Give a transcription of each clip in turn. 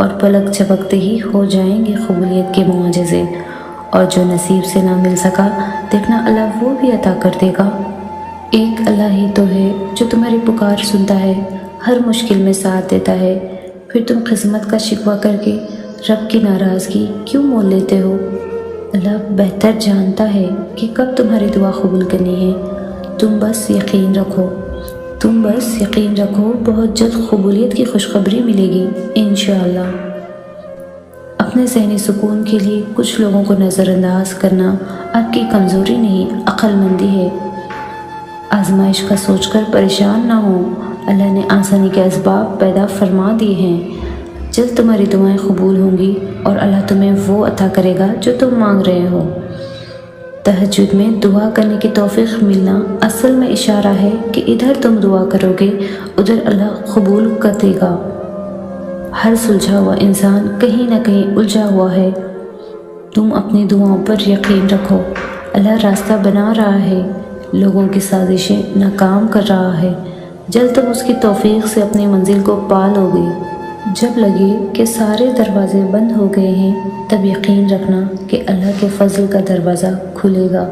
اور پلک جھپکتے ہی ہو جائیں گے قبولیت کے معجزے، اور جو نصیب سے نہ مل سکا دیکھنا اللہ وہ بھی عطا کر دے گا۔ ایک اللہ ہی تو ہے جو تمہاری پکار سنتا ہے، ہر مشکل میں ساتھ دیتا ہے، پھر تم قسمت کا شکوہ کر کے رب کی ناراضگی کیوں مول لیتے ہو؟ اللہ بہتر جانتا ہے کہ کب تمہاری دعا قبول کرنی ہے، تم بس یقین رکھو، بہت جلد قبولیت کی خوشخبری ملے گی انشاءاللہ۔ اپنے ذہنی سکون کے لیے کچھ لوگوں کو نظر انداز کرنا آپ کی کمزوری نہیں، عقل مندی ہے۔ آزمائش کا سوچ کر پریشان نہ ہو، اللہ نے آسانی کے اسباب پیدا فرما دیے ہیں، جلد تمہاری دعائیں قبول ہوں گی اور اللہ تمہیں وہ عطا کرے گا جو تم مانگ رہے ہو۔ تہجد میں دعا کرنے کی توفیق ملنا اصل میں اشارہ ہے کہ ادھر تم دعا کرو گے ادھر اللہ قبول کر دے گا۔ ہر سلجھا ہوا انسان کہیں نہ کہیں الجھا ہوا ہے، تم اپنی دعاؤں پر یقین رکھو، اللہ راستہ بنا رہا ہے، لوگوں کی سازشیں ناکام کر رہا ہے، جلد تم اس کی توفیق سے اپنی منزل کو پا لو گے۔ جب لگے کہ سارے دروازے بند ہو گئے ہیں تب یقین رکھنا کہ اللہ کے فضل کا دروازہ کھلے گا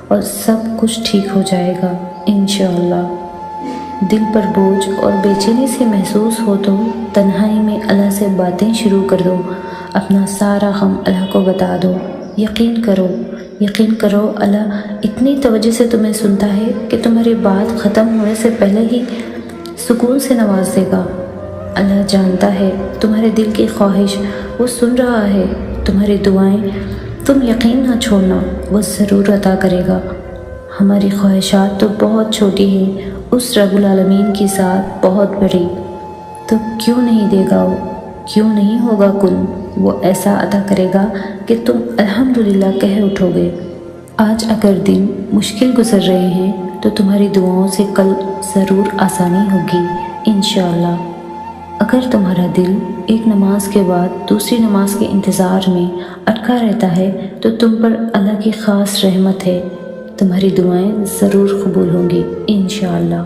اور سب کچھ ٹھیک ہو جائے گا انشاءاللہ۔ دل پر بوجھ اور بے چینی سے محسوس ہو تو تنہائی میں اللہ سے باتیں شروع کر دو، اپنا سارا غم اللہ کو بتا دو، یقین کرو اللہ اتنی توجہ سے تمہیں سنتا ہے کہ تمہاری بات ختم ہونے سے پہلے ہی سکون سے نواز دے گا۔ اللہ جانتا ہے تمہارے دل کی خواہش، وہ سن رہا ہے تمہاری دعائیں، تم یقین نہ چھوڑنا، وہ ضرور عطا کرے گا۔ ہماری خواہشات تو بہت چھوٹی ہیں، اس رب العالمین کی ذات بہت بڑی، تو کیوں نہیں دے گا وہ، کیوں نہیں ہوگا کن، وہ ایسا عطا کرے گا کہ تم الحمدللہ کہہ اٹھو گے۔ آج اگر دن مشکل گزر رہے ہیں تو تمہاری دعاؤں سے کل ضرور آسانی ہوگی انشاءاللہ۔ اگر تمہارا دل ایک نماز کے بعد دوسری نماز کے انتظار میں اٹکا رہتا ہے تو تم پر اللہ کی خاص رحمت ہے، تمہاری دعائیں ضرور قبول ہوں گی انشاءاللہ۔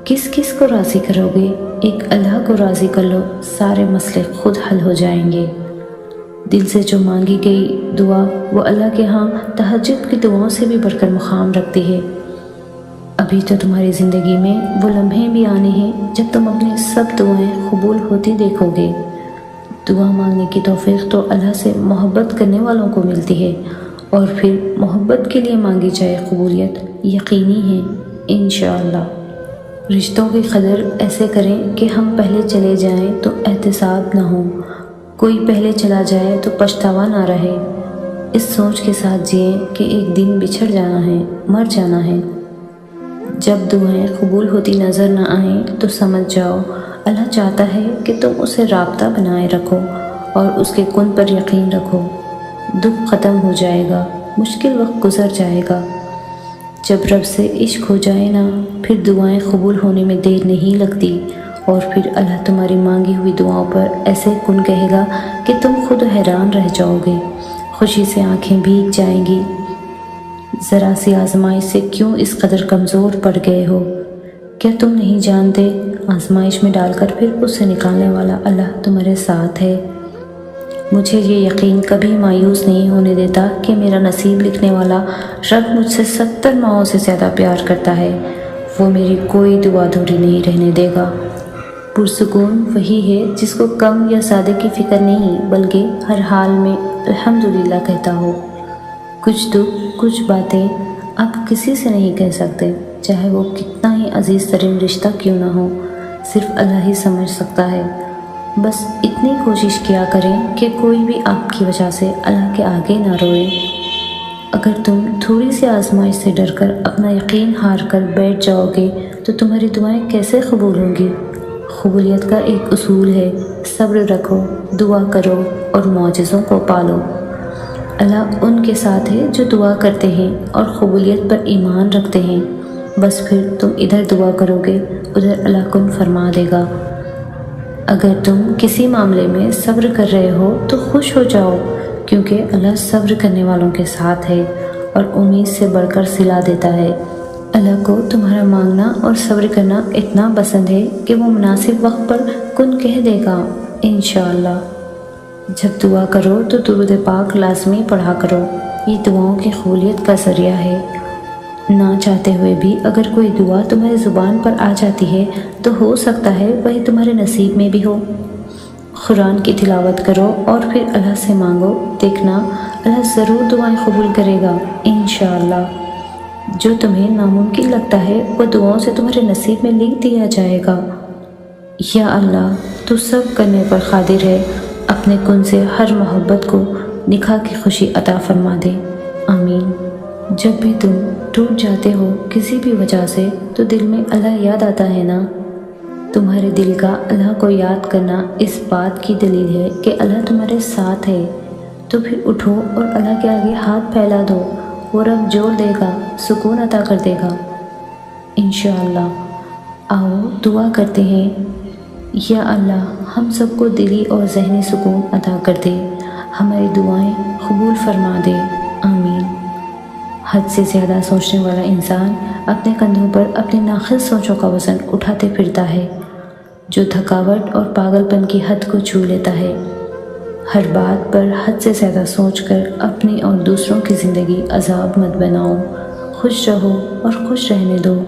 کس کس کو راضی کرو گے؟ ایک اللہ کو راضی کر لو، سارے مسئلے خود حل ہو جائیں گے۔ دل سے جو مانگی گئی دعا وہ اللہ کے ہاں تہجد کی دعاؤں سے بھی بڑھ کر مقام رکھتی ہے۔ ابھی تو تمہاری زندگی میں وہ لمحے بھی آنے ہیں جب تم اپنی سب دعائیں قبول ہوتی دیکھو گے۔ دعا مانگنے کی توفیق تو اللہ سے محبت کرنے والوں کو ملتی ہے، اور پھر محبت کے لیے مانگی جائے قبولیت یقینی ہے انشاءاللہ۔ رشتوں کی قدر ایسے کریں کہ ہم پہلے چلے جائیں تو احتساب نہ ہو، کوئی پہلے چلا جائے تو پچھتاوا نہ رہے، اس سوچ کے ساتھ جئیں کہ ایک دن بچھڑ جانا ہے، مر جانا ہے۔ جب دعائیں قبول ہوتی نظر نہ آئیں تو سمجھ جاؤ اللہ چاہتا ہے کہ تم اسے رابطہ بنائے رکھو اور اس کے کن پر یقین رکھو۔ دکھ ختم ہو جائے گا، مشکل وقت گزر جائے گا۔ جب رب سے عشق ہو جائے نا پھر دعائیں قبول ہونے میں دیر نہیں لگتی، اور پھر اللہ تمہاری مانگی ہوئی دعاؤں پر ایسے کن کہے گا کہ تم خود حیران رہ جاؤ گے، خوشی سے آنکھیں بھیگ جائیں گی۔ ذرا سی آزمائش سے کیوں اس قدر کمزور پڑ گئے ہو؟ کیا تم نہیں جانتے آزمائش میں ڈال کر پھر اس سے نکالنے والا اللہ تمہارے ساتھ ہے؟ مجھے یہ یقین کبھی مایوس نہیں ہونے دیتا کہ میرا نصیب لکھنے والا رب مجھ سے 70 ماؤں سے زیادہ پیار کرتا ہے، وہ میری کوئی دعا ادھوری نہیں رہنے دے گا۔ پرسکون وہی ہے جس کو کم یا زیادہ کی فکر نہیں بلکہ ہر حال میں الحمدللہ کہتا ہو۔ کچھ دکھ، کچھ باتیں آپ کسی سے نہیں کہہ سکتے، چاہے وہ کتنا ہی عزیز ترین رشتہ کیوں نہ ہو، صرف اللہ ہی سمجھ سکتا ہے۔ بس اتنی کوشش کیا کریں کہ کوئی بھی آپ کی وجہ سے اللہ کے آگے نہ روئے۔ اگر تم تھوڑی سی آزمائش سے ڈر کر اپنا یقین ہار کر بیٹھ جاؤ گے تو تمہاری دعائیں کیسے قبول ہوں گی؟ قبولیت کا ایک اصول ہے، صبر رکھو، دعا کرو اور معجزوں کو پالو۔ اللہ ان کے ساتھ ہے جو دعا کرتے ہیں اور قبولیت پر ایمان رکھتے ہیں۔ بس پھر تم ادھر دعا کرو گے ادھر اللہ کن فرما دے گا۔ اگر تم کسی معاملے میں صبر کر رہے ہو تو خوش ہو جاؤ، کیونکہ اللہ صبر کرنے والوں کے ساتھ ہے اور امید سے بڑھ کر صلہ دیتا ہے۔ اللہ کو تمہارا مانگنا اور صبر کرنا اتنا پسند ہے کہ وہ مناسب وقت پر کن کہہ دے گا انشاءاللہ۔ جب دعا کرو تو درود پاک لازمی پڑھا کرو، یہ دعاؤں کی قبولیت کا ذریعہ ہے۔ نہ چاہتے ہوئے بھی اگر کوئی دعا تمہاری زبان پر آ جاتی ہے تو ہو سکتا ہے وہی تمہارے نصیب میں بھی ہو۔ قرآن کی تلاوت کرو اور پھر اللہ سے مانگو، دیکھنا اللہ ضرور دعائیں قبول کرے گا انشاءاللہ۔ جو تمہیں ناممکن لگتا ہے وہ دعاؤں سے تمہارے نصیب میں لکھ دیا جائے گا۔ یا اللہ تو سب کرنے پر قادر ہے، اپنے کن سے ہر محبت کو نکاح کی خوشی عطا فرما دے، آمین۔ جب بھی تم ٹوٹ جاتے ہو کسی بھی وجہ سے تو دل میں اللہ یاد آتا ہے نا؟ تمہارے دل کا اللہ کو یاد کرنا اس بات کی دلیل ہے کہ اللہ تمہارے ساتھ ہے۔ تو پھر اٹھو اور اللہ کے آگے ہاتھ پھیلا دو، وہ رب جوڑ دے گا، سکون عطا کر دے گا انشاءاللہ۔ آؤ دعا کرتے ہیں، یا اللہ ہم سب کو دلی اور ذہنی سکون عطا کر دے، ہماری دعائیں قبول فرما دے، آمین۔ حد سے زیادہ سوچنے والا انسان اپنے کندھوں پر اپنی ناقص سوچوں کا وزن اٹھاتے پھرتا ہے، جو تھکاوٹ اور پاگل پن کی حد کو چھو لیتا ہے۔ ہر بات پر حد سے زیادہ سوچ کر اپنی اور دوسروں کی زندگی عذاب مت بناؤ، خوش رہو اور خوش رہنے دو۔